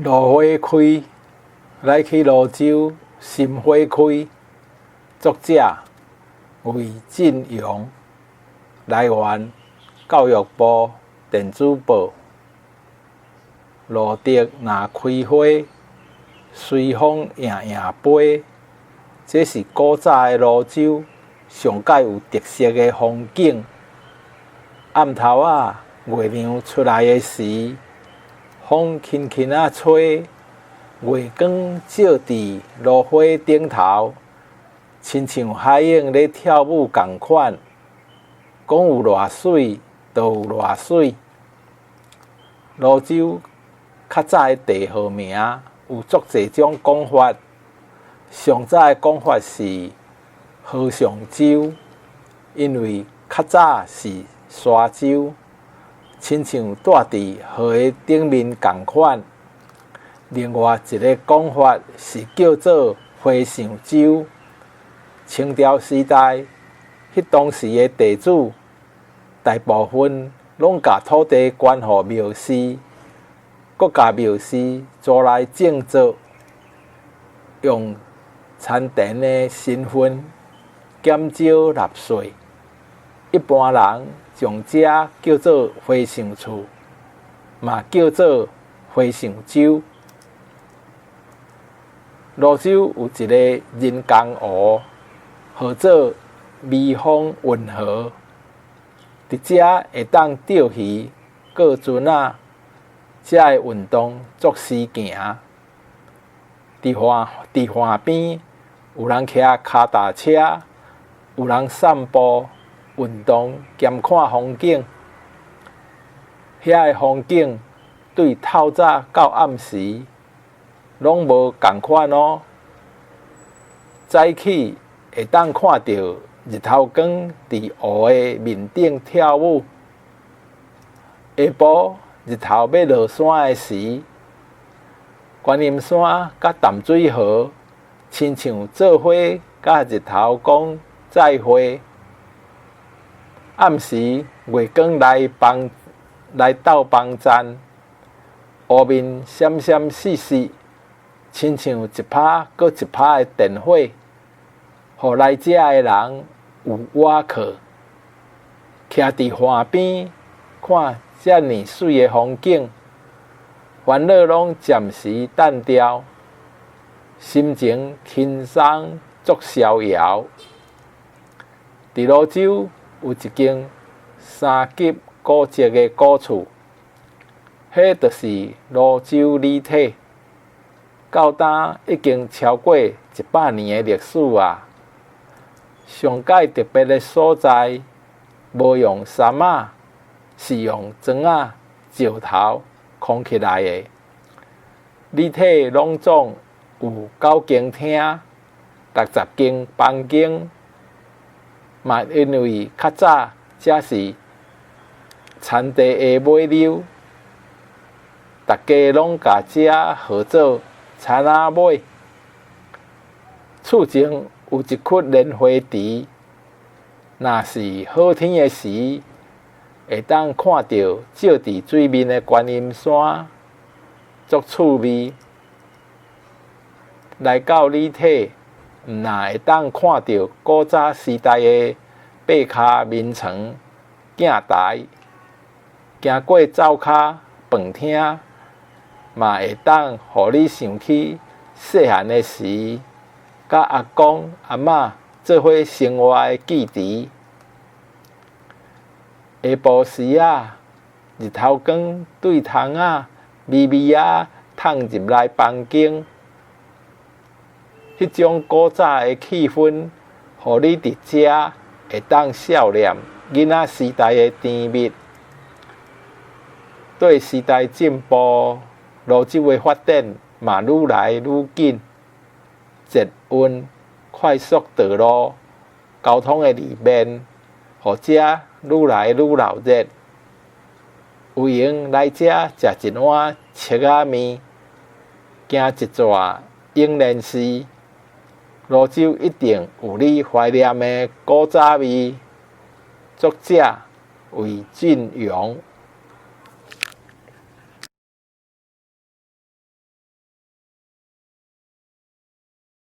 路花开，来去泸州心花开。作者魏振荣，来源教育部电子报。路竹若开花，随风迎迎飞。这是古早的泸州上界有特色的风景。暗头啊，月亮出来的时，风轻轻啊吹，月光照伫芦花顶头，亲像海影咧跳舞共款。讲有偌水，就有偌水。泸州较早的地号名有足侪种讲法，上早的讲法是河上洲，因为较早是沙洲，亲像住伫河的顶面共款。另外一个讲法是叫做花上洲。清朝时代，迄当时的地主大部分拢甲土地捐予庙司，各甲庙司租来种作，用田的身份减少纳税。一般人将这叫做花上厝，嘛叫做花上洲。泸州有一个人工湖，号做美丰运河，伫遮会当钓鱼、过船仔，遮的运动作时行。伫岸边有人骑脚踏车，有人散步、运动兼看风景。遐的风景对透早到暗时拢无共款哦。早起会当看到日头光伫湖的面顶跳舞，下晡日头要落山的时，观音山甲淡水河亲像做伙甲日头讲再会。暗时月光来到帮站，湖面闪闪烁烁，亲像一拍搁一拍的电火，互来遮的人有倚靠。徛伫岸边看遮尔水的风景，烦恼拢暂时淡掉，心情轻松足逍遥。伫泸州有一间三级古迹的古厝，迄就是泸州李体，到今已经超过100年的历史啊。上界特别的所在，无用杉仔，是用砖仔、石头框起来的。李体拢总有9间厅，60间房间，嘛因为较早这是田地的尾流，大家拢甲这号做田仔尾。厝前有一窟莲花池，若是好天的时，会当看到照伫水面的观音山，足趣味。来到李体，毋但会当看到古早时代的八骹眠床、镜台，行过灶骹饭厅，嘛会当互你想起细汉的时，甲阿公阿嬷做伙生活的记忆。下晡时啊，日头光对窗仔微微透入来房间，迄种古早的气氛，互你伫遮会当想念囡仔时代的甜蜜。对时代进步，泸州的发展嘛愈来愈紧。捷运、快速道路、交通的利便，互遮愈来愈闹热。有闲来遮食一碗切仔面，行一逝永年时，泸州一定有你怀念的古早味。作者魏振荣。